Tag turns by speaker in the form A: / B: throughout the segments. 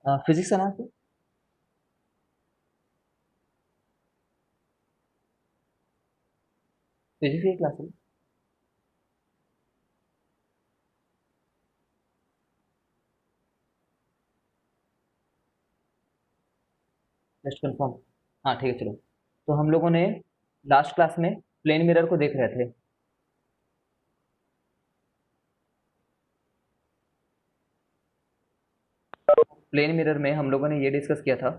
A: Physics है ना आपकी? फिजिक्स की क्लास है? Just confirm. हाँ ठीक है चलो। तो हम लोगों ने लास्ट क्लास में प्लेन मिरर को देख रहे थे। प्लेन मिरर में हम लोगों ने ये डिस्कस किया था।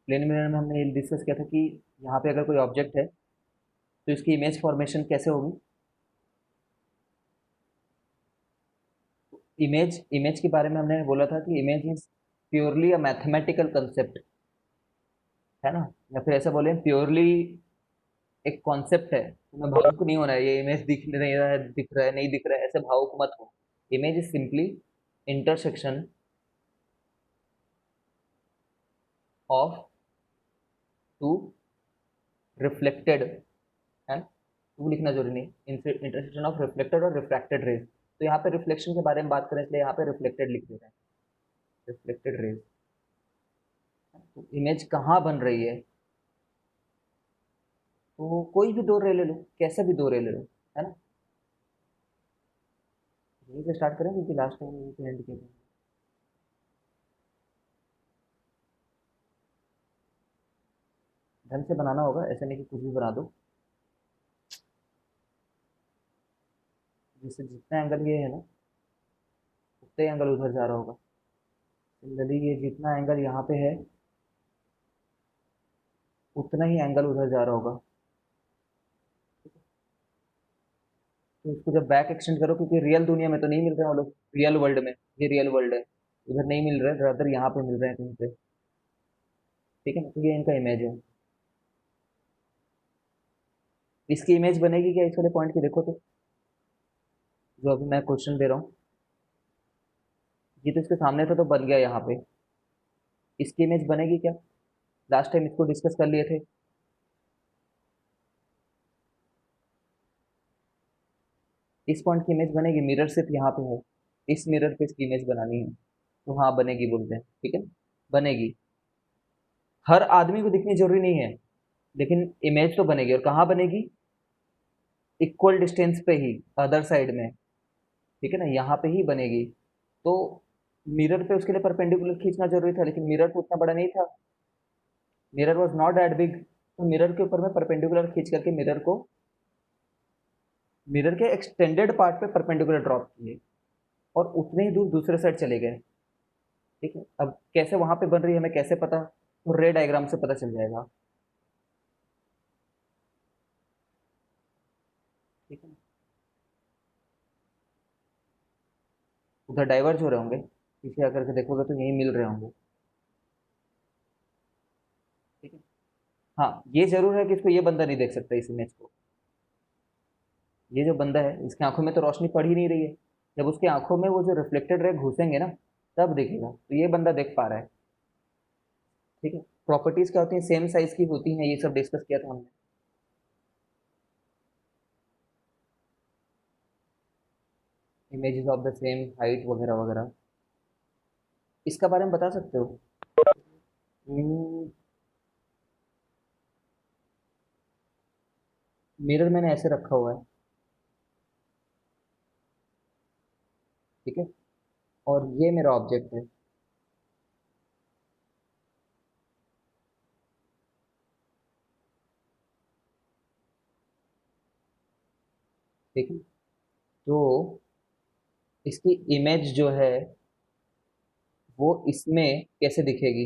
A: प्लेन मिरर में हमने ये डिस्कस किया था कि यहाँ पे अगर कोई ऑब्जेक्ट है तो इसकी इमेज फॉर्मेशन कैसे होगी। इमेज इमेज के बारे में हमने बोला था कि image is purely a mathematical concept, है ना। या फिर ऐसा बोले प्योरली एक कॉन्सेप्ट है। तुम्हें भावुक नहीं होना है, ये इमेज दिख नहीं रहा है, दिख रहा है नहीं दिख रहा है, ऐसे भावुक मत हो। Image is simply intersection of two reflected, है। टू लिखना जरूरी नहीं, इंटरसेक्शन ऑफ रिफ्लेक्टेड और रिफ्रैक्टेड रेज। तो यहाँ पे रिफ्लेक्शन के बारे में बात करें इसलिए यहाँ पे रिफ्लेक्टेड लिख देते हैं, रिफ्लेक्टेड रेज। तो इमेज कहाँ बन रही है, तो कोई भी दो रे ले लो, कैसे भी दो रे ले लो, है ना। यहीं से स्टार्ट करें क्योंकि लास्ट टाइम यहीं पे एंड किया था। ढंग से बनाना होगा, ऐसे नहीं कि कुछ भी बना दो। जिससे जितना एंगल ये है ना, उतना ही एंगल उधर जा रहा होगा। सिमिलरली ये जितना एंगल यहाँ पे है, उतना ही एंगल उधर जा रहा होगा। तो इसको जब बैक एक्सटेंड करो, क्योंकि रियल दुनिया में तो नहीं मिल रहे हैं वो लोग, रियल वर्ल्ड में, ये रियल वर्ल्ड है, उधर नहीं मिल रहे, रादर यहाँ पे मिल रहे हैं कहीं पे। ठीक है ना, तो ये इनका इमेज है। इसकी इमेज बनेगी क्या, इस वाले पॉइंट की देखो तो, जो अभी मैं क्वेश्चन दे रहा हूँ, ये तो इसके सामने था तो बन गया यहाँ पे। इसकी इमेज बनेगी क्या, लास्ट टाइम इसको डिस्कस कर लिए थे। इस पॉइंट की इमेज बनेगी, मिरर सिर्फ यहाँ पे है, इस मिरर पे इसकी इमेज बनानी है। तो हाँ बनेगी बोलते हैं, ठीक है, बनेगी। हर आदमी को दिखनी जरूरी नहीं है, लेकिन इमेज तो बनेगी। और कहाँ बनेगी, इक्वल डिस्टेंस पे ही, अदर साइड में, ठीक है ना, यहाँ पे ही बनेगी। तो मिरर पे उसके लिए परपेंडिकुलर खींचना जरूरी था, लेकिन मिरर तो उतना बड़ा नहीं था, mirror was not that big. तो मिरर के ऊपर में परपेंडिकुलर खींच करके मिरर को, मिरर के एक्सटेंडेड पार्ट पे परपेंडिकुलर ड्रॉप किए, और उतने ही दूर दूसरे साइड चले गए। ठीक है, अब कैसे वहां पे बन रही है हमें कैसे पता, तो रे डायग्राम से पता चल जाएगा। ठीक है, उधर डाइवर्ज हो रहे होंगे, पीछे आकर के देखोगे तो यही मिल रहे होंगे। ठीक है। हाँ ये जरूर है कि इसको ये बंदा नहीं देख सकता इस इमेज को। ये जो बंदा है इसकी आंखों में तो रोशनी पड़ ही नहीं रही है, जब उसकी आंखों में वो जो रिफ्लेक्टेड रे घुसेंगे ना, तब दिखेगा। तो ये बंदा देख पा रहा है। ठीक है, प्रॉपर्टीज क्या होती हैं, सेम साइज की होती हैं, ये सब डिस्कस किया था हमने। Images of the same height वगैरह वगैरह, इसका बारे में बता सकते हो। मिरर मैंने ऐसे रखा हुआ है, ठीक है, और ये मेरा ऑब्जेक्ट है। ठीक है, तो इसकी इमेज जो है वो इसमें कैसे दिखेगी,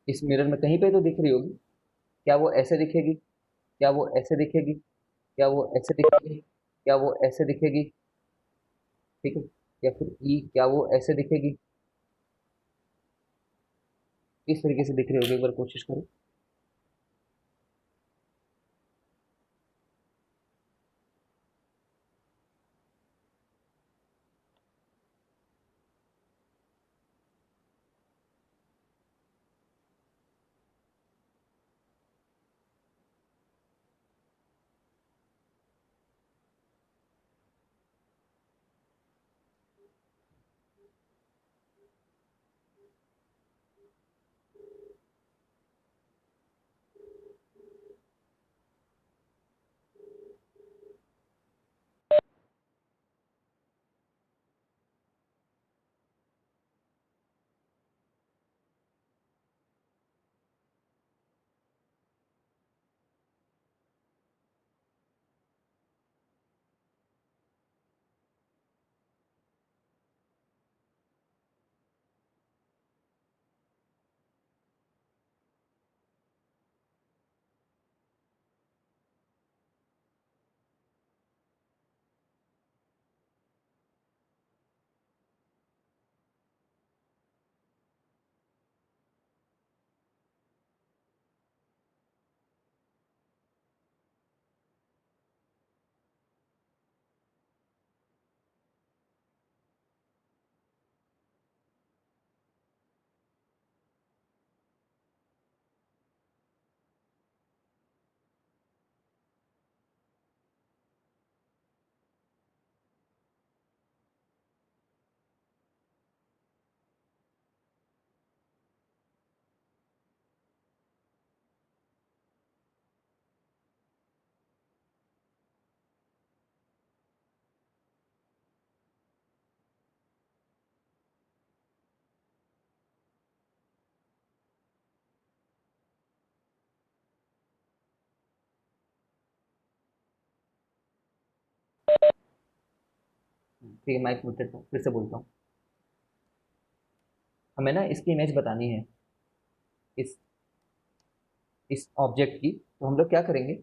A: इस मिरर में कहीं पे तो दिख रही होगी। क्या वो ऐसे दिखेगी, क्या वो ऐसे दिखेगी, क्या वो ऐसे दिखेगी, क्या वो ऐसे दिखेगी, ठीक है, या फिर ई क्या वो ऐसे दिखेगी, किस तरीके से दिख रही होगी, एक बार कोशिश करो। ठीक है, माइक म्यूटेड था, फिर से बोलता हूँ। हमें ना इसकी इमेज बतानी है, इस ऑब्जेक्ट की। तो हम लोग क्या करेंगे,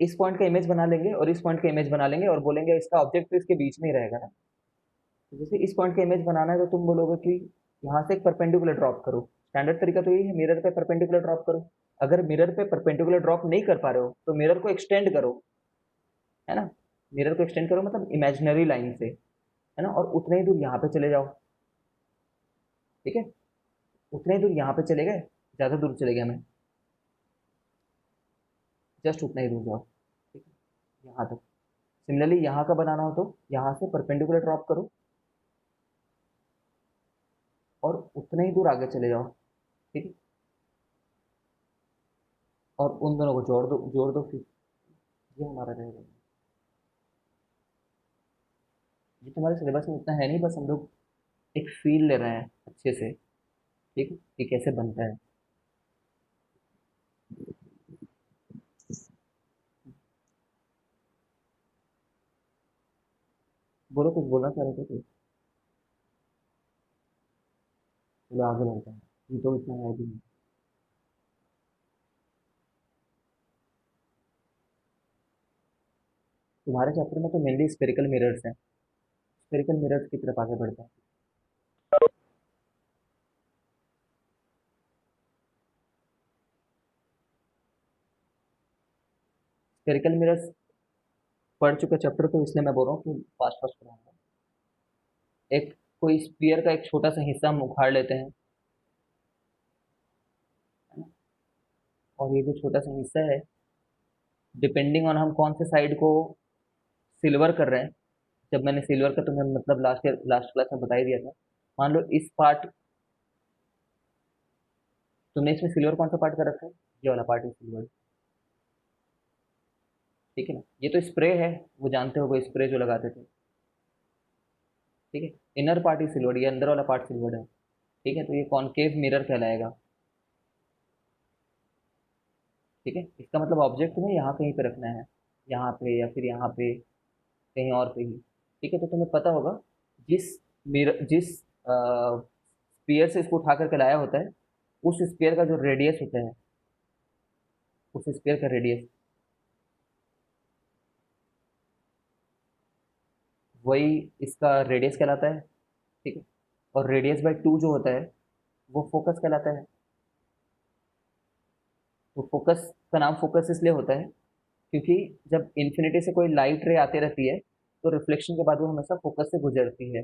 A: इस पॉइंट का इमेज बना लेंगे और इस पॉइंट का इमेज बना लेंगे और बोलेंगे इसका ऑब्जेक्ट तो इसके बीच में ही रहेगा ना। तो जैसे इस पॉइंट का इमेज बनाना है तो तुम बोलोगे कि यहाँ से एक परपेंडिकुलर ड्रॉप करो। स्टैंडर्ड तरीका तो यही है, मिरर पे परपेंडिकुलर ड्रॉप करो। अगर मिरर पे परपेंडिकुलर ड्रॉप नहीं कर पा रहे हो तो मिरर को एक्सटेंड करो, है ना। मिरर को एक्सटेंड करो मतलब इमेजिनरी लाइन से, है ना, और उतने ही दूर यहाँ पे चले जाओ। ठीक है, उतने ही दूर यहाँ पे चले गए, ज़्यादा दूर चले गए हमें, जस्ट उतना ही दूर जाओ। ठीक है, यहाँ तक। सिमिलरली यहाँ का बनाना हो तो यहाँ से परपेंडिकुलर ड्रॉप करो और उतने ही दूर आगे चले जाओ। ठीक है, और उन दोनों को जोड़ दो फिर। ये हमारा रहेगा। ये तुम्हारे सिलेबस में इतना है नहीं, बस हम लोग एक फील ले रहे हैं अच्छे से। ठीक है, कि कैसे बनता है। बोलो, कुछ बोलना चाह रहे थे तो चलो आगे बढ़ते हैं। ये तो इतना है भी नहीं। तुम्हारे चैप्टर में तो मेनली स्फेरिकल मिरर्स हैं, स्फेरिकल मिरर्स की तरफ आगे बढ़ते हैं। स्फेरिकल मिरर्स पढ़ चुके चैप्टर, तो इसलिए मैं बोल रहा हूँ कि फास्ट फास्ट पढ़ाऊंगा। एक कोई स्पीयर का एक छोटा सा हिस्सा हम उखाड़ लेते हैं, है ना। और ये जो छोटा सा हिस्सा है, डिपेंडिंग ऑन हम कौन से साइड को सिल्वर कर रहे हैं। जब मैंने सिल्वर का तुम्हें मतलब लास्ट क्लास में बता ही दिया था। मान लो इस पार्ट, तुमने इसमें सिल्वर कौन सा पार्ट कर रखा है, ये वाला पार्ट है सिल्वर। ठीक है ना, ये तो स्प्रे है, वो जानते हो, वो स्प्रे जो लगाते थे। ठीक है, इनर पार्ट ही सिल्वर, ये अंदर वाला पार्ट सिल्वर है। ठीक है, तो ये कॉनकेव मिरर कहलाएगा। ठीक है, इसका मतलब ऑब्जेक्ट में यहाँ कहीं पे रखना है, यहाँ पे या फिर यहाँ पे, कहीं और पे ही। ठीक है, तो तुम्हें पता होगा जिस मिरर, जिस स्पीयर से इसको उठा करके लाया होता है, उस स्पीयर का जो रेडियस होता है, उस स्पीयर का रेडियस, वही इसका रेडियस कहलाता है। ठीक है, और रेडियस बाई टू जो होता है वो फोकस कहलाता है। तो फोकस का नाम फोकस इसलिए होता है क्योंकि जब इन्फिनिटी से कोई लाइट रे आती रहती है तो रिफ्लेक्शन के बाद वो हमेशा फोकस से गुजरती है।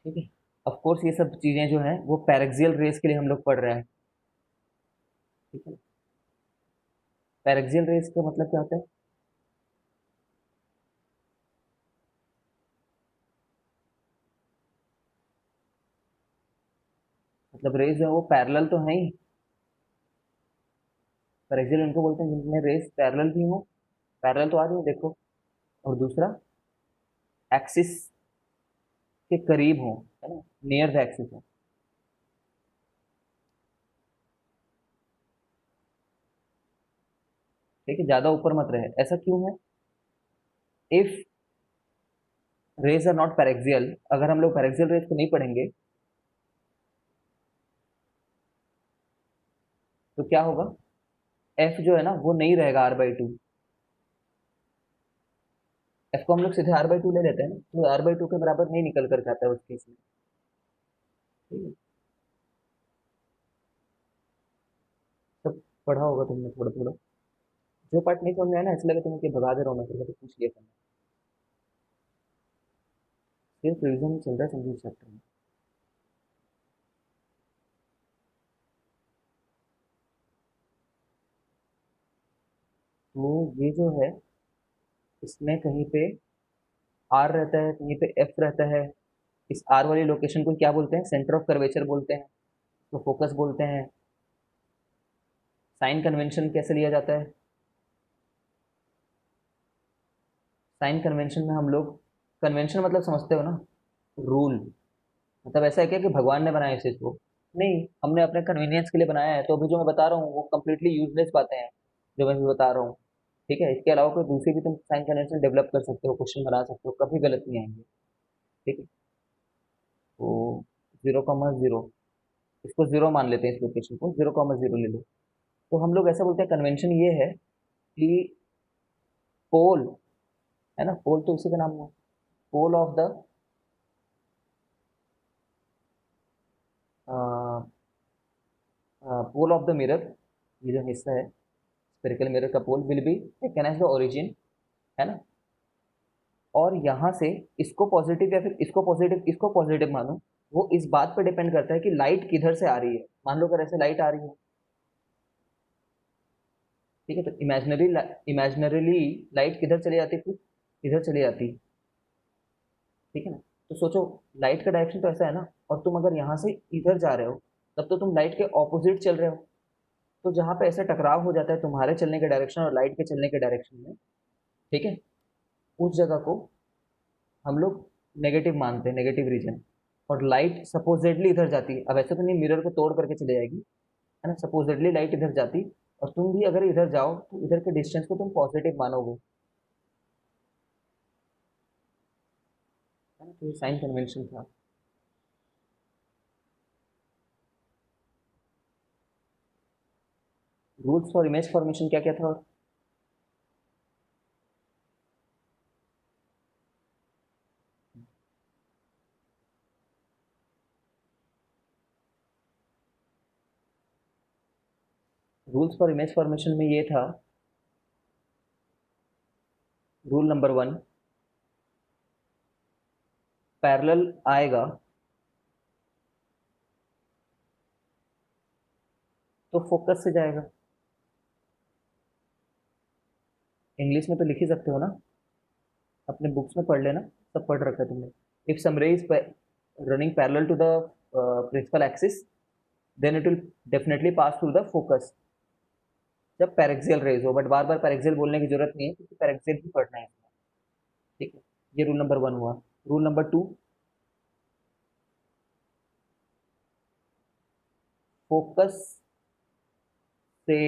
A: ठीक है, ऑफ कोर्स ये सब चीज़ें जो हैं वो पैरेक्सियल रेस के लिए हम लोग पढ़ रहे हैं। ठीक है, पैरेक्सियल रेस का मतलब क्या होता है। मतलब रेस जो है वो पैरेलल तो है ही। पैरेक्सियल उनको बोलते हैं जिनमें रेस पैरेलल भी हो, पैरेलल तो आ रही है देखो, और दूसरा एक्सिस के करीब हो, है ना, नियर द एक्सिस हो। ठीक है, ज़्यादा ऊपर मत रहे, ऐसा क्यों है। If rays are not paraxial, अगर हम लोग पैरेक्सियल रेज को नहीं पढ़ेंगे तो क्या होगा, एफ जो है ना वो नहीं रहेगा आर बाई टू। एफ को हम लोग सीधे आर बाई टू ले लेते हैं ना, तो आर बाई टू के बराबर नहीं निकल कर जाता है उस केस में। ठीक है, सब पढ़ा होगा तुमने थोड़ा थोड़ा। जो पार्ट नहीं समझ में आया ना, इसलिए तुम्हें कि भगा दे रहा हूँ मैं, तो पूछ लिया करना। सिर्फ रिविजन चल रहा है संगीत चैप्टर में। तो ये जो है, इसमें कहीं पे आर रहता है, कहीं पे एफ रहता है। इस आर वाली लोकेशन को क्या बोलते हैं, सेंटर ऑफ कर्वेचर बोलते हैं, तो फोकस बोलते हैं। साइन कन्वेंशन कैसे लिया जाता है, साइन कन्वेंशन में हम लोग, कन्वेंशन मतलब समझते हो ना, रूल। मतलब ऐसा है क्या कि भगवान ने बनाया इस चीज को, नहीं, हमने अपने कन्वीनियंस के लिए बनाया है। तो अभी जो मैं बता रहा हूँ वो कम्प्लीटली यूजलेस बातें हैं जो मैं भी बता रहा हूँ। ठीक है, इसके अलावा कोई दूसरी भी तुम साइन कन्वेंशन डेवलप कर सकते हो, क्वेश्चन बना सकते हो, कभी गलत नहीं आएंगे। ठीक है, तो 0,0, इसको जीरो मान लेते हैं, इस लोकेशन को 0,0 ले लो। तो हम लोग ऐसा बोलते हैं, कन्वेंशन ये है कि पोल, है ना, पोल तो इसी का नाम है, pole of the pole of the mirror, ये जो हिस्सा है स्पेरिकल मिरर का, pole will be taken as the origin, है ना। और यहाँ से इसको पॉजिटिव या फिर इसको पॉजिटिव मानो, वो इस बात पर डिपेंड करता है कि लाइट किधर से आ रही है। मान लो अगर ऐसे लाइट आ रही है, ठीक है, तो इमेजनरीली लाइट किधर चली जाती, फिर इधर चली जाती, ठीक है ना। तो सोचो, लाइट का डायरेक्शन तो ऐसा है ना, और तुम अगर यहाँ से इधर जा रहे हो, तब तो तुम लाइट के ऑपोजिट चल रहे हो। तो जहाँ पे ऐसा टकराव हो जाता है तुम्हारे चलने के डायरेक्शन और लाइट के चलने के डायरेक्शन में, ठीक है, उस जगह को हम लोग नेगेटिव मानते हैं, नेगेटिव रीजन। और लाइट सपोजिटली इधर जाती है, अब ऐसे तो नहीं मिरर को तोड़ करके चले जाएगी, है ना, सपोजिटली लाइट इधर जाती, और तुम भी अगर इधर जाओ तो इधर के डिस्टेंस को तुम पॉजिटिव मानोगे, है ना। तो ये साइन कन्वेंशन था। रूल्स फॉर इमेज फॉर्मेशन क्या क्या था? रूल्स फॉर इमेज फॉर्मेशन में ये था, रूल नंबर 1, पैरेलल आएगा तो फोकस से जाएगा। इंग्लिश में तो लिख ही सकते हो ना, अपने बुक्स में पढ़ लेना, सब पढ़ रखा है तुमने। If some ray is running parallel to the principal axis, then it will definitely pass through the focus. जब पैरेक्सियल रेज हो, बट बार बार पैरेक्सियल बोलने की जरूरत नहीं है, क्योंकि पैरेक्सियल भी पढ़ना है इसमें। ठीक है, ये रूल नंबर 1 हुआ। रूल नंबर 2, फोकस से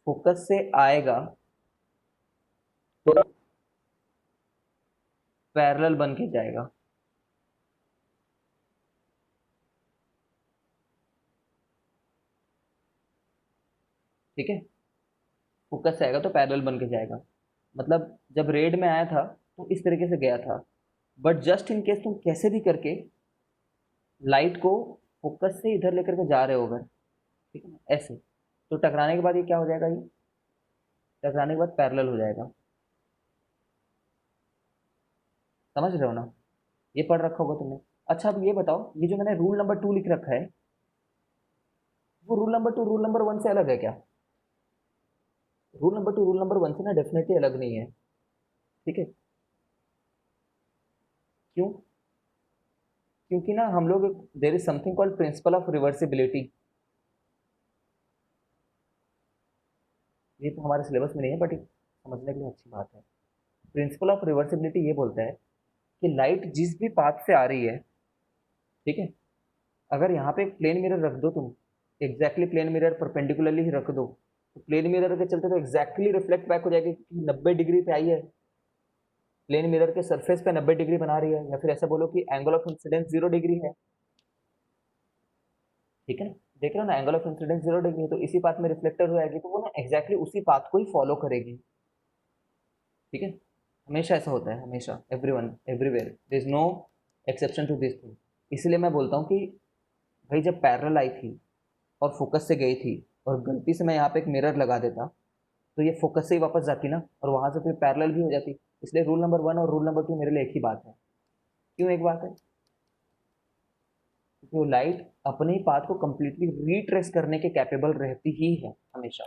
A: फोकस से आएगा तो पैरेलल बन के जाएगा। ठीक है, फोकस से आएगा तो पैरेलल बन के जाएगा, मतलब जब रेड में आया था तो इस तरीके से गया था, बट जस्ट इन केस तुम कैसे भी करके लाइट को फोकस से इधर लेकर के जा रहे हो अगर, ठीक है ना, ऐसे, तो टकराने के बाद ये क्या हो जाएगा, ये टकराने के बाद पैरेलल हो जाएगा। समझ रहे हो ना, ये पढ़ रखा होगा तुमने। अच्छा, अब ये बताओ, ये जो मैंने रूल नंबर 2 लिख रखा है, वो रूल नंबर 2 रूल नंबर 1 से अलग है क्या? रूल नंबर 2 रूल नंबर 1 से ना डेफिनेटली अलग नहीं है। ठीक है, क्यों? क्योंकि ना हम लोग, there is something called principle of reversibility. ये तो हमारे सिलेबस में नहीं है, बट समझने के लिए अच्छी बात है। प्रिंसिपल ऑफ रिवर्सिबिलिटी ये बोलता है कि लाइट जिस भी पाथ से आ रही है, ठीक है, अगर यहाँ पे एक प्लेन मिरर रख दो तुम, एग्जैक्टली प्लेन मिरर परपेंडिकुलरली ही रख दो, तो प्लेन मिरर के चलते तो एग्जैक्टली रिफ्लेक्ट बैक हो जाएगी, क्योंकि 90 डिग्री पे आई है, प्लेन मिरर के सरफेस पे 90 डिग्री बना रही है, या फिर ऐसा बोलो कि एंगल ऑफ इंसिडेंस 0 डिग्री है। ठीक है ना, देख रहे हो ना, एंगल ऑफ इंसिडेंस 0 डिग्री है, तो इसी पाथ में रिफ्लेक्टर हो जाएगी, तो वो ना एग्जैक्टली उसी पाथ को ही फॉलो करेगी। ठीक है, हमेशा ऐसा होता है, हमेशा, everyone everywhere, there is no exception to this thing. इसलिए मैं बोलता हूँ कि भाई जब पैरेलल आई थी और फोकस से गई थी, और गलती से मैं यहाँ पे एक मिरर लगा देता, तो ये फोकस से ही वापस जाती ना, और वहां से फिर पैरेलल भी हो जाती। इसलिए रूल नंबर 1 और रूल नंबर 2 मेरे लिए एक ही बात है। क्यों एक बात है? क्योंकि वो लाइट अपने ही पाथ को कंप्लीटली रिट्रेस करने के कैपेबल रहती ही है हमेशा।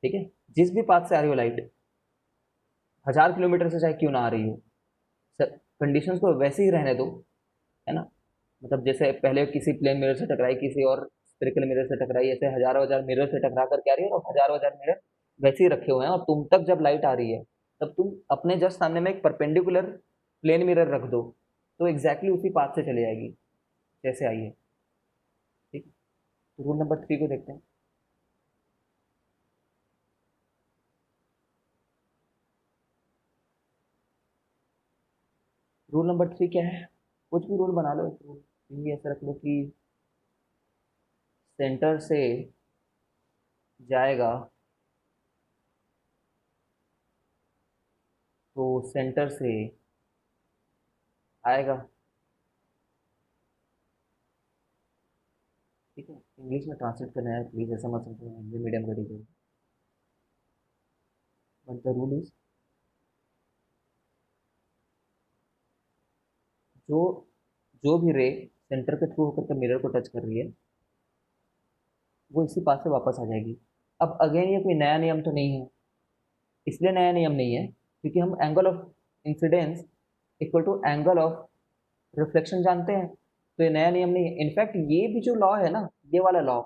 A: ठीक है, जिस भी पाथ से आ रही हो लाइट, 1000 किलोमीटर से चाहे क्यों ना आ रही हो, कंडीशंस को वैसे ही रहने दो, है ना। मतलब जैसे पहले किसी प्लेन मिरर से टकराई, किसी और स्फेरिकल मिरर से टकराई, ऐसे हजारों हजार मिरर से टकरा करके आ रही है, और हजारों हजार मिरर वैसे ही रखे हुए हैं, और तुम तक जब लाइट आ रही है, तब तुम अपने जस्ट सामने में एक परपेंडिकुलर प्लेन मिरर रख दो, तो एग्जैक्टली उसी पाथ से चली जाएगी जैसे आई है। ठीक है, तो रूल नंबर 3 को देखते हैं। रूल नंबर 3 क्या है? कुछ भी रूल बना लो, एक रूल ये ऐसा रख लो कि सेंटर से जाएगा तो सेंटर से आएगा। ठीक है, इंग्लिश में ट्रांसलेट करना है प्लीज, ऐसा मत समझो हिंदी मीडियम का teacher. But the rule is, जो जो भी रे सेंटर के थ्रू होकर के मिरर को टच कर रही है वो इसी पास से वापस आ जाएगी। अब अगेन ये कोई नया नियम तो नहीं है, इसलिए नया नियम नहीं है क्योंकि हम angle of incidence equal to angle of reflection जानते हैं, तो ये नया नियम नहीं है। इनफैक्ट ये भी जो लॉ है ना, ये वाला लॉ,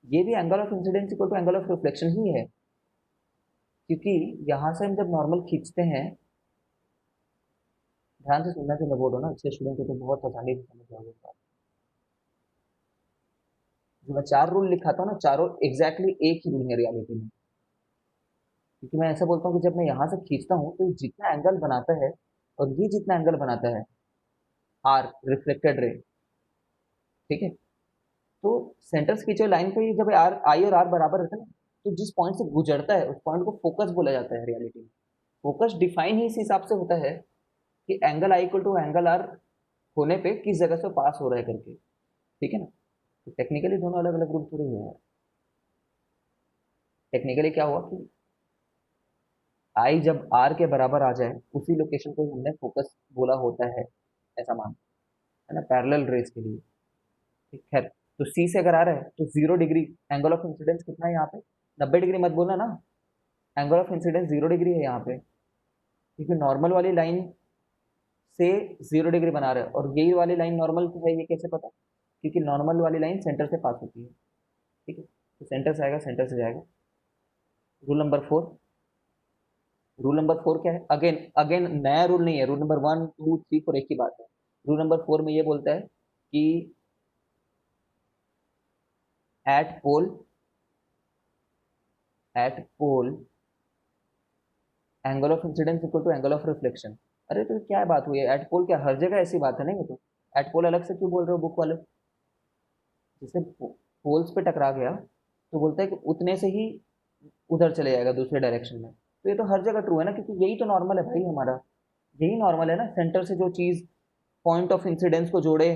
A: ये भी angle of incidence equal to angle of reflection ही है, क्योंकि यहाँ से हम जब नॉर्मल खींचते हैं, ध्यान से सुनना जो मैं बोल रहा हूँ ना, अच्छे स्टूडेंट को तो बहुत आसानी से समझ जाओगे इस बात। जो मैं 4 रूल लिखाता हूँ ना, चारों एग्जैक्टली एक ही रूल है रियलिटी में, क्योंकि मैं ऐसा बोलता हूँ कि जब मैं यहाँ से खींचता हूँ तो ये जितना एंगल बनाता है और ये जितना एंगल बनाता है, आर रिफ्लेक्टेड रे, ठीक है, तो सेंटर से खींचे हुए लाइन पे जब आर आई और आर बराबर रहता है ना, तो जिस पॉइंट से गुजरता है उस पॉइंट को फोकस बोला जाता है रियलिटी में। फोकस डिफाइन ही इस हिसाब से होता है कि angle I equal to angle R होने पे किस जगह से पास हो रहा है करके। ठीक है ना, तो टेक्निकली दोनों अलग अलग रूल थोड़ी हुए हैं। टेक्निकली क्या हुआ कि आई जब आर के बराबर आ जाए उसी लोकेशन को हमने फोकस बोला होता है, ऐसा मान, है ना, पैरेलल रेस के लिए। ठीक है, तो सी से अगर आ रहा है तो 0 डिग्री एंगल ऑफ इंसिडेंस कितना है यहाँ पे, 90 डिग्री मत बोलना ना, एंगल ऑफ इंसिडेंस 0 डिग्री है यहाँ पे, क्योंकि नॉर्मल वाली लाइन से 0 डिग्री बना रहा है, और यही वाली लाइन नॉर्मल है, ये कैसे पता? क्योंकि नॉर्मल वाली लाइन सेंटर से पास होती है। ठीक है, तो सेंटर से आएगा, सेंटर से जाएगा। रूल नंबर 4, रूल नंबर 4 क्या है? अगेन अगेन नया रूल नहीं है, रूल नंबर 1 2 3 4 एक ही बात है। रूल नंबर 4 में ये बोलता है कि at pole, at pole angle of incidence equal to angle of reflection. अरे तो क्या बात हुई है, एट पोल क्या हर जगह ऐसी बात है? नहीं, तो एट पोल अलग से क्यों बोल रहे हो बुक वाले? जैसे पोल्स पे टकरा गया तो बोलता है कि उतने से ही उधर चले जाएगा दूसरे डायरेक्शन में, तो ये तो हर जगह ट्रू है ना, क्योंकि यही तो नॉर्मल है भाई हमारा, यही नॉर्मल है ना, सेंटर से जो चीज पॉइंट ऑफ इंसिडेंस को जोड़े,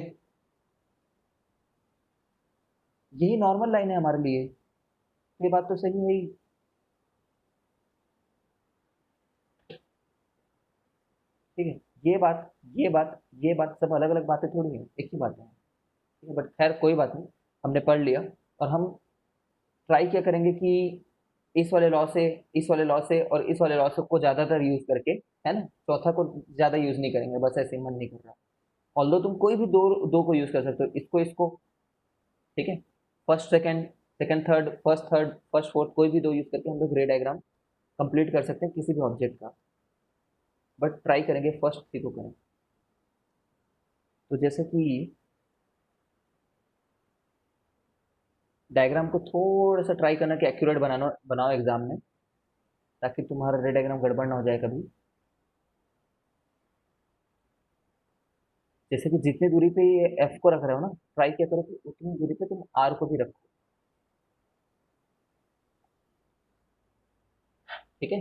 A: यही नॉर्मल लाइन है हमारे लिए। ये बात तो सही है ही। ठीक है, ये बात सब अलग अलग बातें थोड़ी है, एक ही बात है। ठीक है, बट खैर कोई बात नहीं, हमने पढ़ लिया। और हम ट्राई क्या करेंगे कि इस वाले लॉ से, इस वाले लॉ से और इस वाले लॉ से को ज्यादातर यूज करके, है ना, चौथा को ज्यादा यूज नहीं करेंगे, बस ऐसे ही मन नहीं कर रहा। ऑल्दो तुम कोई भी दो दो को यूज कर सकते हो, इसको इसको, ठीक है, first second, second third, first third, first fourth, कोई भी दो यूज करके हम लोग रे डायग्राम कंप्लीट कर सकते हैं किसी भी ऑब्जेक्ट का, बट ट्राई करेंगे फर्स्ट थ्री को करें। तो जैसे कि डायग्राम को थोड़ा सा ट्राई करना कि एक्यूरेट बनाना बनाओ एग्जाम में, ताकि तुम्हारा रे डायग्राम गड़बड़ ना हो जाए कभी। जैसे कि जितनी दूरी पे ये एफ को रख रहे हो ना, ट्राई क्या करो कि उतनी दूरी पे तुम आर को भी रखो। ठीक है,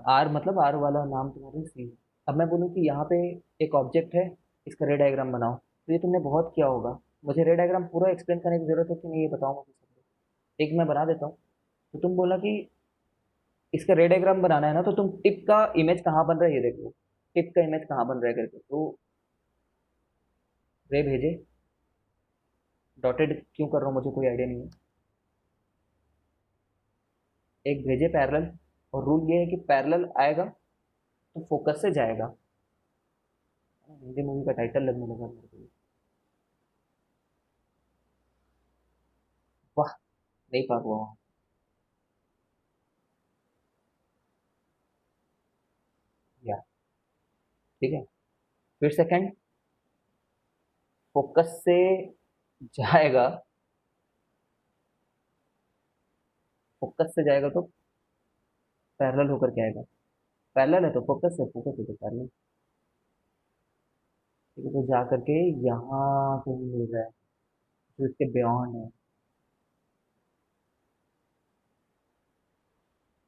A: आर मतलब आर वाला नाम तुम्हारे सी है। अब मैं बोलूँ कि यहाँ पे एक ऑब्जेक्ट है, इसका रे डायग्राम बनाओ, तो ये तुमने बहुत किया होगा। मुझे रे डायग्राम पूरा एक्सप्लेन करने की जरूरत है कि नहीं, ये बताओ मुझे सब। एक मैं बना देता हूँ, तो तुम बोला कि इसका रे डायग्राम बनाना है ना, तो तुम टिप का इमेज कहाँ बन रहा है ये देखो, टिप का इमेज कहाँ बन रहा है करके, तो रे भेजे, डॉटेड क्यों कर रहा हूँ मुझे कोई आइडिया नहीं है, एक भेजे पैरेलल, और रूल ये है कि पैरेलल आएगा तो फोकस से जाएगा। हिंदी मूवी का टाइटल लगने लगा मेरे को। वाह, नहीं पा हुआ वहाँ। या ठीक है, फिर सेकंड, फोकस से जाएगा, फोकस से जाएगा तो पैरेलल होकर के आएगा। पैरेलल है तो फोकस है तो पैरेलल। ठीक है, तो जा करके यहाँ कहीं मिल रहा है जो इसके बियॉन्ड है।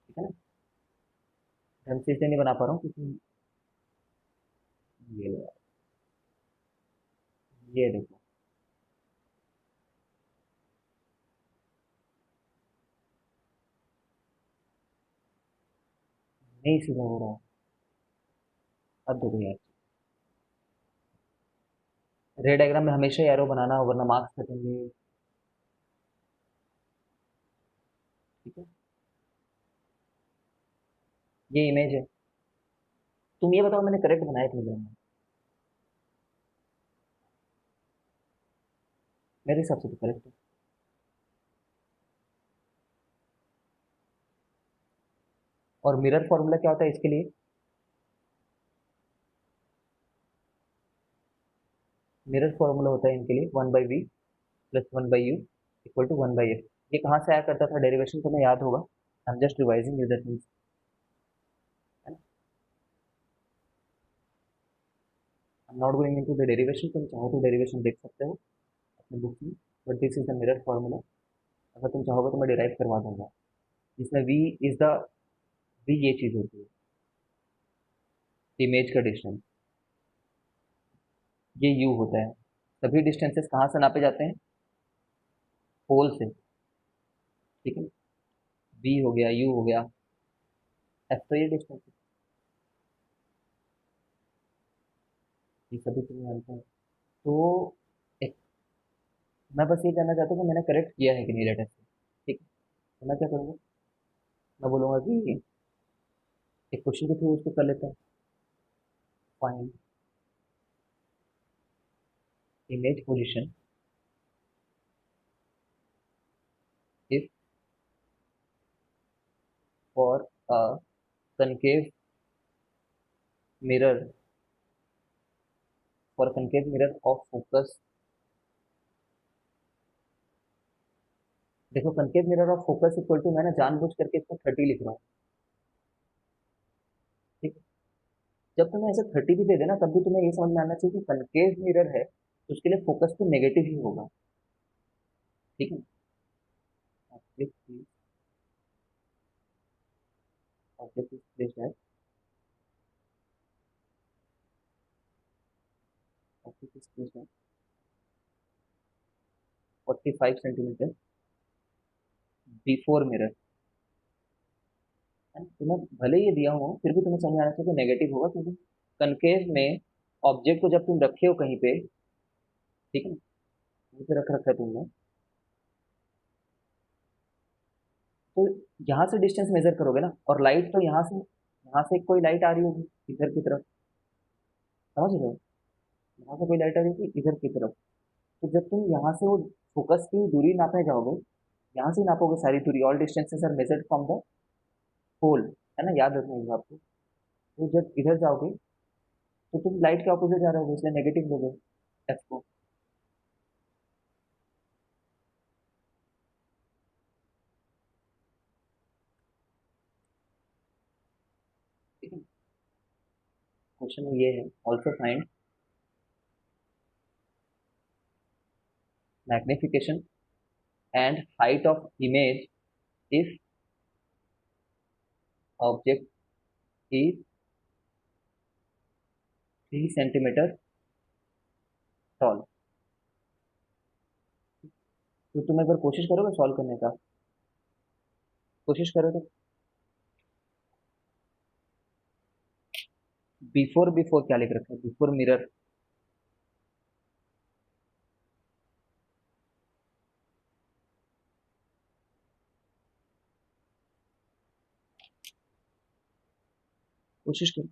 A: ठीक है ना, ढंग से इसे नहीं बना पा रहा हूँ क्योंकि ये ये देखो, नहीं सीधा हो रहा है। अब देखो यार, रे डायग्राम में हमेशा एरो बनाना वरना मार्क्स कटेंगे। ठीक है, ये इमेज है। तुम ये बताओ मैंने करेक्ट बनाया था नहीं? मेरे हिसाब से तो करेक्ट है। और मिरर फॉर्मूला क्या होता है इसके लिए? मिरर फॉर्मूला होता है इनके लिए 1/v plus 1/u equal to 1/f। ये कहाँ से आया करता था डेरिवेशन, तुम्हें याद होगा। I am just revising you that means. I am not going into the derivation, तुम चाहो तो डेरिवेशन देख सकते हो अपने बुक में, but this is the mirror formula. अगर तुम चाहोगे तो मैं डिराइव करवा दूंगा। जिसमें v इज द, v ये चीज होती है, इमेज का डिस्टेंस। ये u होता है। सभी डिस्टेंसेस कहाँ से नापे जाते हैं? पोल से। ठीक है, v हो गया, u हो गया, f तो ये डिस्टेंस है। ये सभी तुम्हें जानते हैं। तो एक, मैं बस ये जानना चाहता हूँ कि मैंने करेक्ट किया है कि नहीं लेटर से। ठीक है, तो मैं क्या करूँगा, मैं बोलूँगा कि एक क्वेश्चन के थ्रू उसको कर लेते हैं। Find image position if for a concave mirror, for concave mirror of focus। देखो concave mirror of focus equal to, मैंने जानबूझ करके इसको 30 लिख रहा हूँ। ठीक है, जब तुम्हें ऐसे 30 भी दे देना तब भी तुम्हें ये समझ में आना चाहिए कि concave mirror है तो उसके लिए फोकस तो नेगेटिव ही होगा। ठीक है, object object is placed at, object is placed at 45 centimetre before mirror. तुम्हें भले ये दिया हो फिर भी तुम्हें समझ आना चाहिए कि नेगेटिव होगा, क्योंकि कनकेव में ऑब्जेक्ट को जब तुम रखे हो कहीं पे, ठीक है, कहीं पे रख रखा है तुमने, तो यहाँ से डिस्टेंस मेजर करोगे ना, और लाइट तो यहाँ से कोई लाइट आ रही होगी इधर की तरफ, समझ रहे हो? यहाँ से कोई लाइट आ रही होगी इधर की तरफ। तो जब तुम यहाँ से वो फोकस की दूरी नापने जाओगे, यहाँ से ही नापोगे सारी दूरी, all distances are measured from the pole, है ना, याद रखना इस बात को। तो जब इधर जाओगे तो तुम लाइट के ऑपोजिट जा रहे होगे, इसलिए नेगेटिव लोगे एफ को। ठीक है, क्वेश्चन में ये है, also find magnification and height of image if object is 3 centimetre toll. तो तुम एक बार कोशिश करोगे सॉल्व करने का? कोशिश करो तो। बिफोर बिफोर क्या लिख रखा है, बिफोर मिरर? कोशिश करो।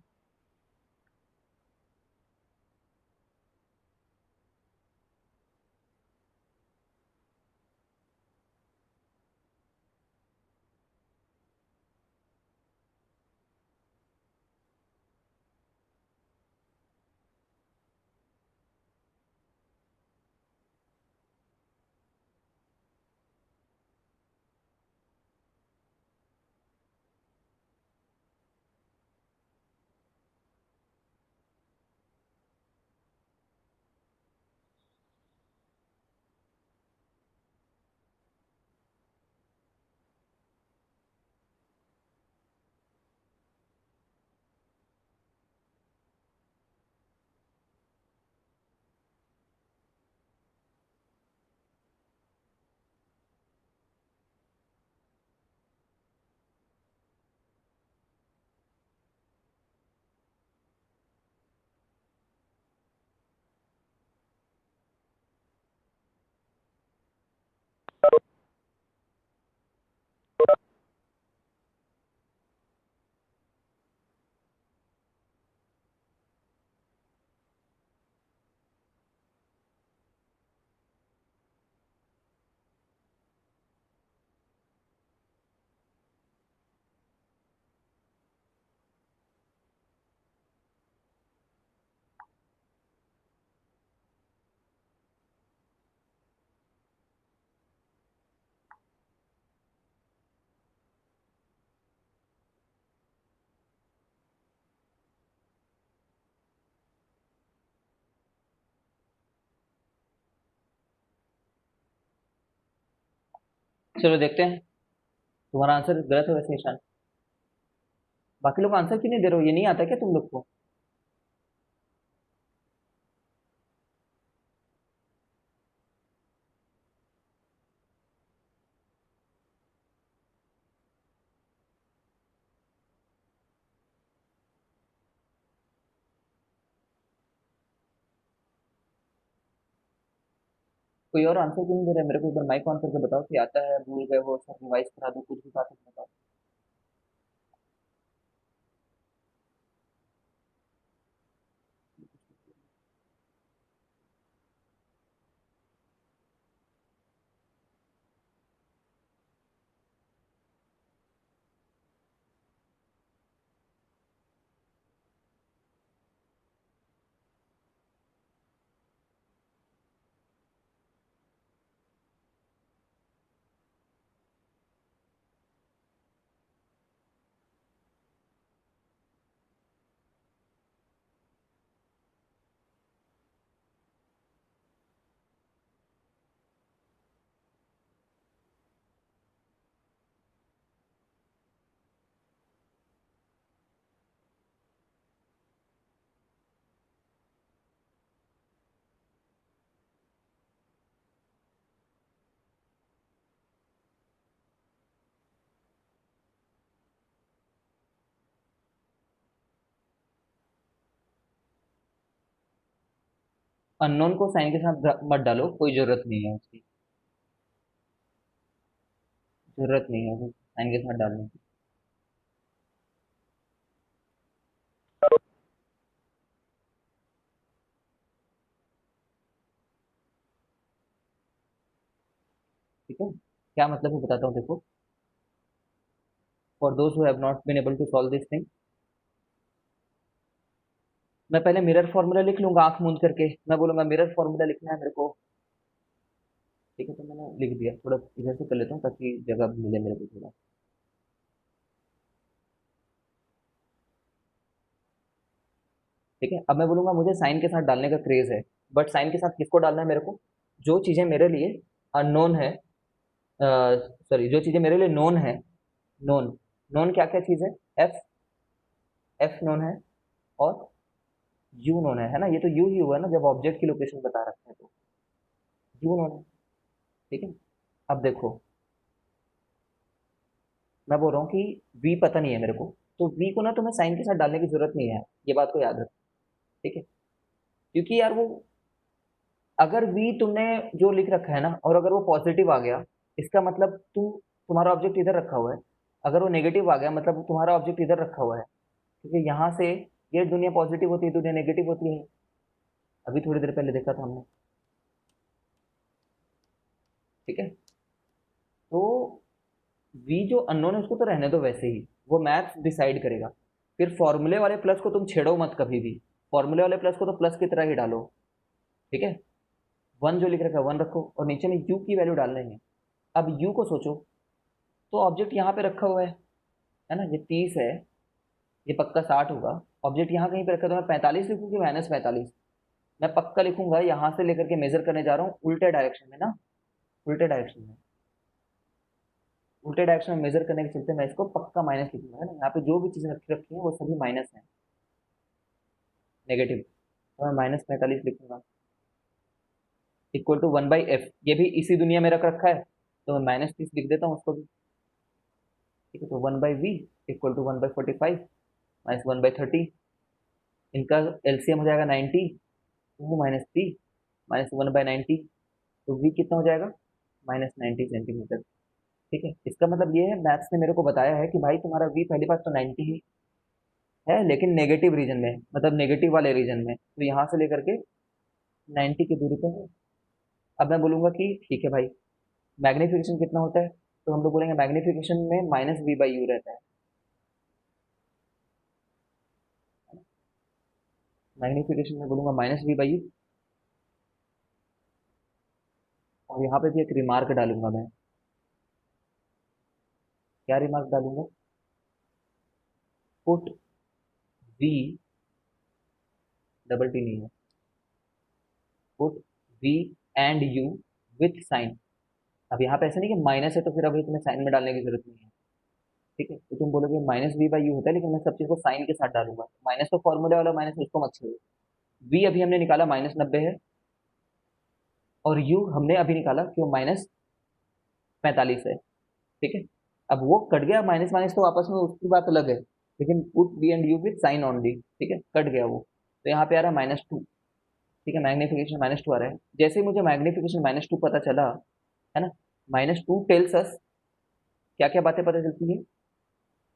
A: चलो देखते हैं। तुम्हारा आंसर गलत है वैसे ईशान। बाकी लोग आंसर क्यों नहीं दे रहे हो? ये नहीं आता क्या तुम लोग को? कोई और आंसर क्यों नहीं दे रहा है? मेरे को एक बार माइक ऑन करके बताओ कि आता है, भूल गए हो, सर रिवाइज करा दो, कुछ भी बात है बताओ। अननोन को साइन के साथ मत डालो, कोई जरूरत नहीं है उसकी। जरूरत नहीं है उसकी साइन के साथ डालने की। ठीक है, क्या मतलब है बताता हूँ देखो। For those who have not been able to solve this thing, मैं पहले मिरर फॉर्मूला लिख लूंगा आंख मूंद करके। मैं बोलूंगा मिरर फॉर्मूला लिखना है मेरे को। ठीक है, तो मैंने लिख दिया। थोड़ा इधर से कर लेता हूँ ताकि जगह मिले मेरे को थोड़ा। ठीक है, अब मैं बोलूंगा मुझे साइन के साथ डालने का क्रेज है। बट साइन के साथ किसको डालना है मेरे को? जो चीजें मेरे लिए अननोन है, सॉरी, जो चीजें मेरे लिए नोन है। नोन, नोन क्या क्या चीज है? एफ, एफ नोन है, और यू नोन है ना? ये तो यू ही हुआ ना जब ऑब्जेक्ट की लोकेशन बता रखते हैं तो। यू नोन है। ठीक है, अब देखो, मैं बोल रहा हूँ कि वी पता नहीं है मेरे को, तो वी को ना तुम्हें साइन के साथ डालने की जरूरत नहीं है, ये बात को याद रखो। ठीक है, क्योंकि यार वो, अगर वी तुमने जो लिख रखा है ना, और अगर वो पॉजिटिव आ गया, इसका मतलब तुम्हारा ऑब्जेक्ट इधर रखा हुआ है। अगर वो नेगेटिव आ गया मतलब तुम्हारा ऑब्जेक्ट इधर रखा हुआ है, क्योंकि यहाँ से ये दुनिया पॉजिटिव होती है, दुनिया नेगेटिव होती है। अभी थोड़ी देर पहले देखा था हमने। ठीक है, तो वी जो अननोन है उसको तो रहने दो वैसे ही, वो मैथ्स डिसाइड करेगा। फिर फॉर्मूले वाले प्लस को तुम छेड़ो मत कभी भी। फॉर्मूले वाले प्लस को तो प्लस की तरह ही डालो। ठीक है, वन जो लिख रखा है वन रखो, और नीचे में यू की वैल्यू डालने है। अब यू को सोचो, तो ऑब्जेक्ट यहाँ पे रखा हुआ है ना? ये 30 है, ये पक्का 60 होगा। ऑब्जेक्ट यहाँ कहीं पे रखा है, तो मैं 45 लिखूँ कि -45? मैं पक्का लिखूंगा यहाँ से लेकर के मेजर करने जा रहा हूँ उल्टे डायरेक्शन में ना। उल्टे डायरेक्शन में, उल्टे डायरेक्शन में मेजर करने के चलते मैं इसको पक्का माइनस लिखूंगा, है ना? यहाँ पे जो भी चीजें रखी रखी है वो सभी माइनस है, नेगेटिव। तो मैं -45 लिखूंगा, इक्वल टू 1/f। ये भी इसी दुनिया में रख रखा है, तो मैं -30 लिख देता हूँ उसको भी। ठीक है, तो 1/v इक्वल टू 1/45 -1/30। इनका एलसीएम हो जाएगा 90, 2 - 3 -1/90। तो v कितना हो जाएगा? -90 सेंटीमीटर। ठीक है, इसका मतलब ये है, मैथ्स ने मेरे को बताया है कि भाई तुम्हारा v पहली बात तो 90 ही है, लेकिन नेगेटिव रीजन में, मतलब नेगेटिव वाले रीजन में, तो यहाँ से लेकर के 90 की दूरी पे है। अब मैं बोलूंगा कि ठीक है भाई, मैग्नीफिकेशन कितना होता है? तो हम लोग बोलेंगे मैग्नीफिकेशन में -v/u रहता है। मैग्नीफिकेशन में बोलूंगा -v/u। और यहाँ पे भी एक रिमार्क डालूंगा मैं। क्या रिमार्क डालूंगा? पुट v, डबल टी नहीं है, put v and u with sign. अब यहाँ पे ऐसा नहीं कि माइनस है तो फिर अभी तुम्हें साइन में डालने की जरूरत नहीं है, ठीक है। तो तुम बोलोगे माइनस वी बाई यू होता है, लेकिन मैं सब चीज को साइन के साथ डालूंगा। माइनस तो फॉर्मूले वाला माइनस, उसको मत छोड़ो। वी अभी हमने निकाला -90 है, और यू हमने अभी निकाला कि वो -45 है, ठीक है। अब वो कट गया, माइनस माइनस तो आपस में उसकी बात अलग है, लेकिन put V and U with sign only, ठीक है, कट गया वो। तो यहाँ पे आ रहा है -2, ठीक है, मैग्निफिकेशन -2 आ रहा है। जैसे ही मुझे मैग्निफिकेशन -2 पता चला, है ना, -2 टेल्स अस, क्या क्या बातें पता चलती है,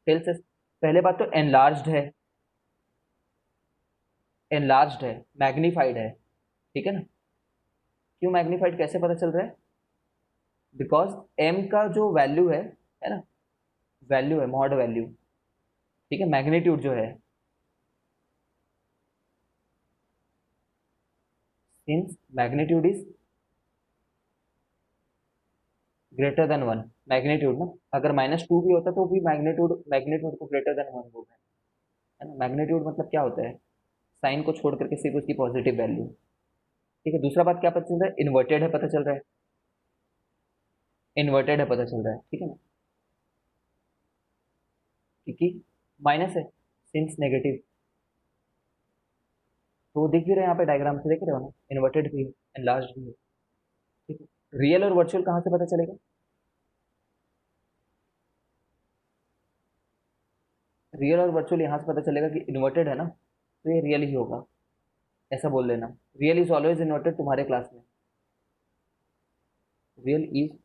A: टेल्स अस, पहले बात तो एनलार्ज्ड है, एनलार्ज्ड है, मैग्नीफाइड है, ठीक है ना। क्यों मैग्नीफाइड, कैसे पता चल रहा है, बिकॉज एम का जो वैल्यू है ना, वैल्यू है मॉड वैल्यू, ठीक है, मैग्नीट्यूड जो है, since magnitude is greater than 1, magnitude ना, अगर -2 भी होता तो भी मैग्नीट्यूड, मैग्नीट्यूड को ग्रेटर देन 1 बोल रहे हैं, है ना। मैग्नीट्यूड मतलब क्या होता है, साइन को छोड़ करके सिर्फ उसकी पॉजिटिव वैल्यू, ठीक है। दूसरा बात क्या पता चल रहा है, इन्वर्टेड है पता चल रहा है, इन्वर्टेड है पता चल रहा है, ठीक है ना, क्योंकि माइनस है, सिंस नेगेटिव, तो वो दिख भी रहा है यहाँ पे डायग्राम से, देख रहे हो ना, इन्वर्टेड भी है, एनलार्ज भी है, ठीक है। रियल और वर्चुअल कहाँ से पता चलेगा, रियल और वर्चुअल यहाँ से पता चलेगा कि इन्वर्टेड है ना, तो ये रियल ही होगा, ऐसा बोल लेना। रियल इज ऑलवेज इन्वर्टेड तुम्हारे क्लास में, रियल इज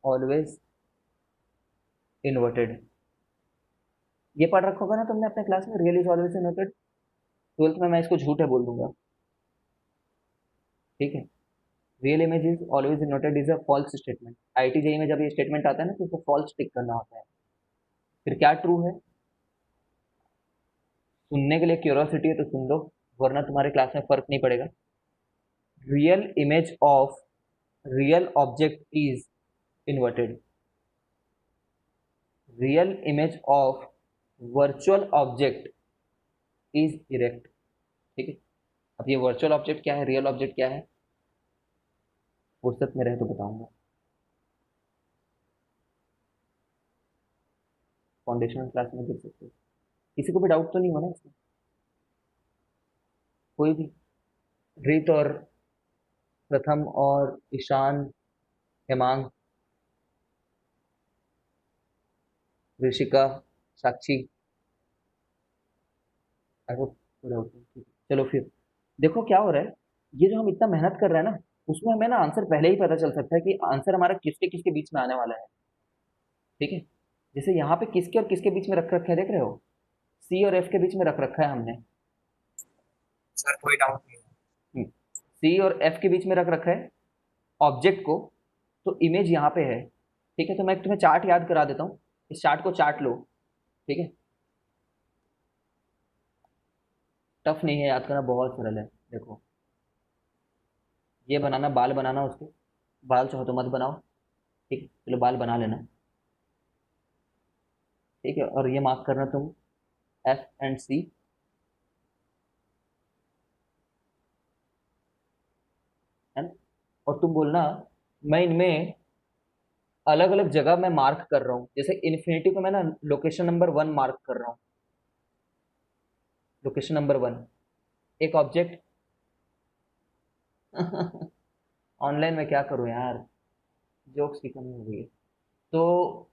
A: ऑलवेज इन्वर्टेड, ये पढ़ रखा होगा ना तुमने अपने क्लास में, real is always inverted. 12th में मैं इसको झूठ है बोल दूंगा, ठीक है। Real image is always inverted is a false statement, IIT JEE में जब ये स्टेटमेंट आता है ना तो उसको फॉल्स टिक करना होता है। फिर क्या ट्रू है, सुनने के लिए क्यूरियोसिटी है तो सुन लो, वरना तुम्हारे क्लास में फर्क नहीं पड़ेगा। Real image of real object is inverted, real image of virtual object is erect, ठीक है। अब ये वर्चुअल ऑब्जेक्ट क्या है, रियल ऑब्जेक्ट क्या है, फुर्सत में रहे तो बताऊंगा, फाउंडेशन क्लास में देख सकते हो। किसी को भी डाउट तो नहीं होना इसमें, कोई भी, रीत और प्रथम और ईशान, हेमांग, ऋषिका, साक्षी, आई होप पूरा हो गया, ठीक है। चलो फिर देखो क्या हो रहा है, ये जो हम इतना मेहनत कर रहे हैं ना, उसमें हमें ना आंसर पहले ही पता चल सकता है कि आंसर हमारा किसके किसके बीच में आने वाला है, ठीक है। जैसे यहाँ पे किसके और किसके बीच में रख रखा है, देख रहे हो, सी और एफ के बीच में रख रखा है हमने,
B: सर कोई डाउट नहीं।
A: सी और एफ के बीच में रख रखा है ऑब्जेक्ट को, तो इमेज यहाँ पे है, ठीक है। तो मैं तुम्हें चार्ट याद करा देता हूँ, इस चार्ट को चार्ट लो, ठीक है, टफ नहीं है, याद करना बहुत सरल है। देखो, ये बनाना, बाल बनाना उसके, बाल चाहो तो मत बनाओ, ठीक है, चलो बाल बना लेना, ठीक है। और ये मार्क करना तुम एफ एंड सी, है ना। और तुम बोलना मैं इनमें अलग अलग जगह मैं मार्क कर रहा हूँ, जैसे इन्फिनिटी को मैं ना लोकेशन नंबर 1 मार्क कर रहा हूँ, लोकेशन नंबर 1, एक ऑब्जेक्ट ऑनलाइन में क्या करूँ यार, जोक्स की कमी हो गई है। तो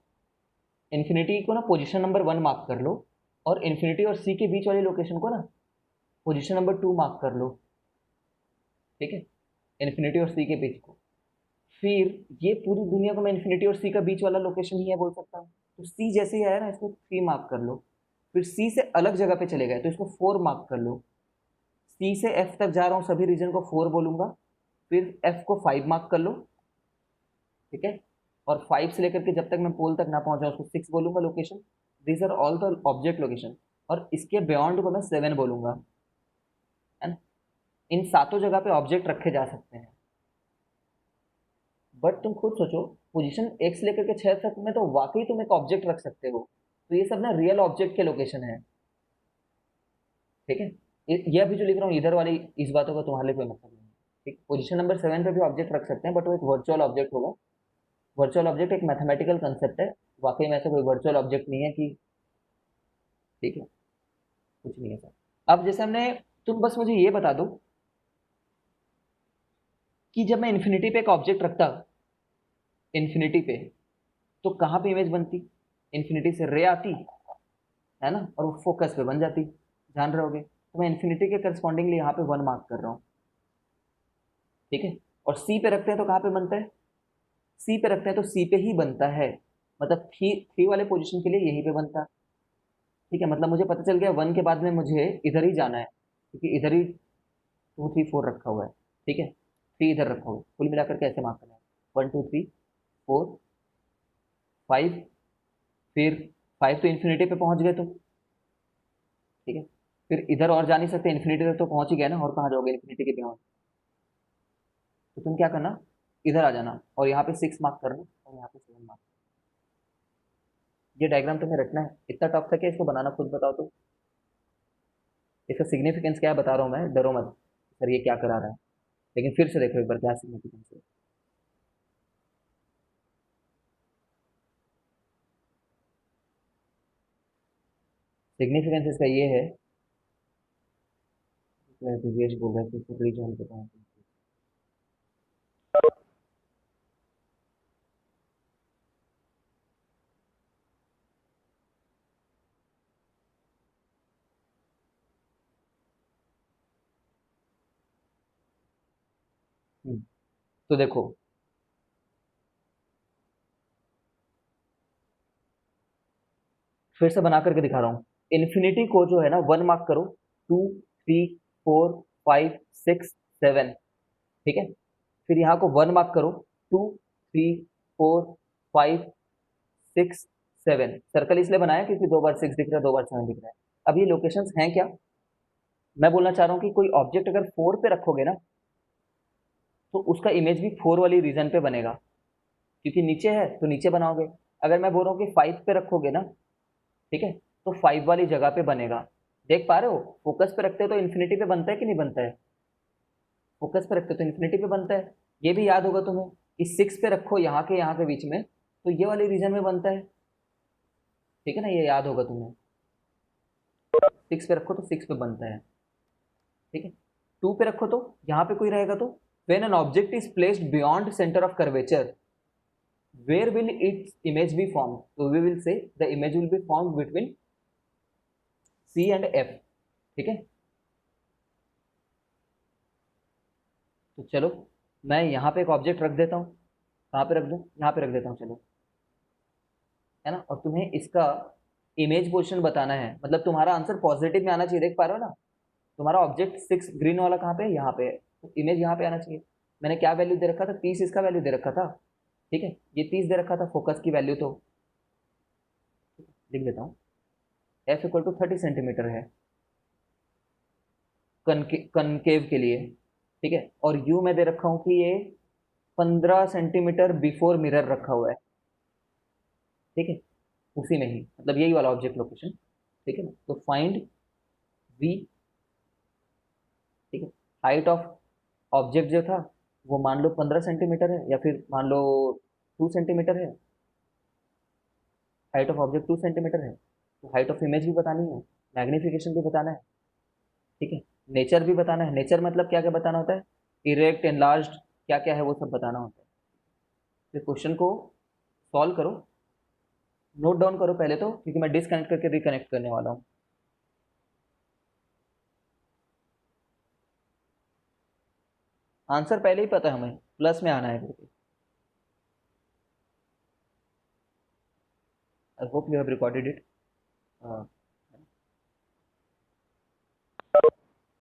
A: इन्फिनिटी को ना पोजीशन नंबर 1 मार्क कर लो, और इन्फिनिटी और सी के बीच वाली लोकेशन को ना पोजीशन नंबर 2 मार्क कर लो, ठीक है, इन्फिनिटी और सी के बीच को। फिर ये पूरी दुनिया को मैं इन्फिनिटी और सी का बीच वाला लोकेशन ही है बोल सकता हूँ, तो सी जैसे ही आया ना, इसको 3 मार्क कर लो। फिर सी से अलग जगह पे चले गए तो इसको 4 मार्क कर लो। सी से एफ तक जा रहा हूँ, सभी रीजन को 4 बोलूंगा, फिर एफ को 5 मार्क कर लो, ठीक है। और 5 से लेकर के जब तक मैं पोल तक ना पहुंचा उसको 6 बोलूंगा location, these are all the object location. और इसके बियॉन्ड को मैं 7 बोलूंगा, है ना। इन सातों जगह पे ऑब्जेक्ट रखे जा सकते हैं, बट तुम खुद सोचो, पोजीशन एक्स लेकर के 6 तक में तो वाकई तुम एक ऑब्जेक्ट रख सकते हो, तो ये सब ना रियल ऑब्जेक्ट के लोकेशन है, ठीक है। ये अभी जो लिख रहा हूँ इधर वाली, इस बातों का तुम्हारे लिए कोई मतलब नहीं है, ठीक, पोजीशन नंबर 7 पे भी ऑब्जेक्ट रख सकते हैं, बट वो एक वर्चुअल ऑब्जेक्ट होगा। वर्चुअल ऑब्जेक्ट एक मैथमेटिकल कंसेप्ट है, वाकई में ऐसा कोई वर्चुअल ऑब्जेक्ट नहीं है कि, ठीक है, कुछ नहीं है सर। अब जैसे हमने, तुम बस मुझे ये बता दो कि जब मैं इन्फिनिटी पे एक ऑब्जेक्ट रखता, इन्फिनिटी पे, तो कहाँ पे इमेज बनती? इन्फिनिटी से रे आती है ना, और वो फोकस पे बन जाती, जान रहे होगे। तो मैं इन्फिनिटी के करस्पॉन्डिंगली यहाँ पे 1 मार्क कर रहा हूँ, ठीक है। और सी पे रखते हैं तो कहाँ पे बनता है? सी पे रखते हैं तो सी पे ही बनता है, मतलब थ्री वाले पोजीशन के लिए यहीं पे बनता है, ठीक है। मतलब मुझे पता चल गया 1 के बाद में मुझे इधर ही जाना है, क्योंकि इधर ही 2 3 4 रखा हुआ है, ठीक है। 3 इधर रखा हुआ है, कुल मिलाकर के ऐसे मार्क करना है, 1 2 3 4 5, फिर 5 तो इन्फिनिटी पे पहुंच गए तुम, ठीक है। फिर इधर और जा नहीं सकते, इन्फिनिटी तक तो पहुंच ही गए ना, और कहाँ जाओगे इन्फिनिटी के बियॉन्ड। तो तुम क्या करना, इधर आ जाना और यहाँ पे 6 मार्क करना और यहाँ पे 7 मार्क। ये डायग्राम तुम्हें रटना है, इतना टफ था कि इसको बनाना खुद बताओ तो। इसका सिग्निफिकेंस क्या है बता रहा हूँ मैं, डरो मत सर ये क्या करा रहा है, लेकिन फिर से देखो एक बार क्या सिग्निफिकेंस है। सिग्निफिकेंस इसका ये है, दिव्येश बोल रहा है कि रीजन बताओ। तो देखो, फिर से बना करके दिखा रहा हूँ। इन्फिनिटी को जो है ना 1 मार्क करो, 2 3 4 5 6 7, ठीक है। फिर यहाँ को 1 मार्क करो, 2 3 4 5 6 7। सर्कल इसलिए बनाया क्योंकि 2 बार 6 दिख रहा है, 2 बार 7 दिख रहा है। अब ये लोकेशंस हैं क्या? मैं बोलना चाह रहा हूँ कि कोई ऑब्जेक्ट अगर 4 पे रखोगे ना, तो उसका इमेज भी 4 वाली रीजन पे बनेगा, क्योंकि नीचे है तो नीचे बनाओगे। अगर मैं बोल रहा हूँ कि 5 पे रखोगे ना, ठीक है, तो 5 वाली जगह पे बनेगा। देख पा रहे हो, फोकस पे रखते हो तो इन्फिनिटी पे बनता है कि नहीं बनता है? फोकस पे रखते हो तो इन्फिनिटी पे बनता है। ये भी याद होगा तुम्हें कि 6 पे रखो यहाँ के बीच में, तो ये वाली रीजन में बनता है, ठीक है ना, ये याद होगा तुम्हें। 6 पे रखो तो 6 पे बनता है, ठीक है। 2 पे रखो तो यहाँ पे कोई रहेगा, तो when an object is placed beyond centre of curvature where will its image be formed? So we will say the image will be formed between C and F, ठीक है। तो चलो मैं यहाँ पे एक ऑब्जेक्ट रख देता हूँ, कहाँ पे रख दूँ, यहाँ पे रख देता हूँ, चलो, है ना। और तुम्हें इसका इमेज पोजिशन बताना है, मतलब तुम्हारा आंसर पॉजिटिव में आना चाहिए, देख पा रहे हो ना। तुम्हारा ऑब्जेक्ट 6 ग्रीन वाला कहाँ पे है, यहाँ पे है, तो इमेज यहाँ पे आना चाहिए। मैंने क्या वैल्यू दे रखा था, 30 इसका वैल्यू दे रखा था, ठीक है। ये 30 दे रखा था फोकस की वैल्यू, तो लिख देता हूँ F इक्वल टू 30 सेंटीमीटर है कनकेव के लिए, ठीक है। और यू मैं दे रखा हूं कि ये 15 सेंटीमीटर बिफोर मिरर रखा हुआ है, ठीक है, उसी में ही, मतलब यही वाला ऑब्जेक्ट लोकेशन, ठीक है ना। तो फाइंड वी, ठीक है। हाइट ऑफ ऑब्जेक्ट जो था वो मान लो 15 सेंटीमीटर है, या फिर मान लो 2 सेंटीमीटर है। हाइट ऑफ ऑब्जेक्ट 2 सेंटीमीटर है, तो हाइट ऑफ इमेज भी बतानी है, मैग्निफिकेशन भी बताना है, ठीक है। नेचर भी बताना है, नेचर मतलब क्या क्या बताना होता है, इरेक्ट एनलार्ज क्या क्या है वो सब बताना होता है। तो क्वेश्चन को सॉल्व करो, नोट डाउन करो पहले तो, क्योंकि मैं डिसकनेक्ट करके रिकनेक्ट करने वाला हूँ। आंसर पहले ही पता है हमें, प्लस में आना है करके। I hope you have recorded it.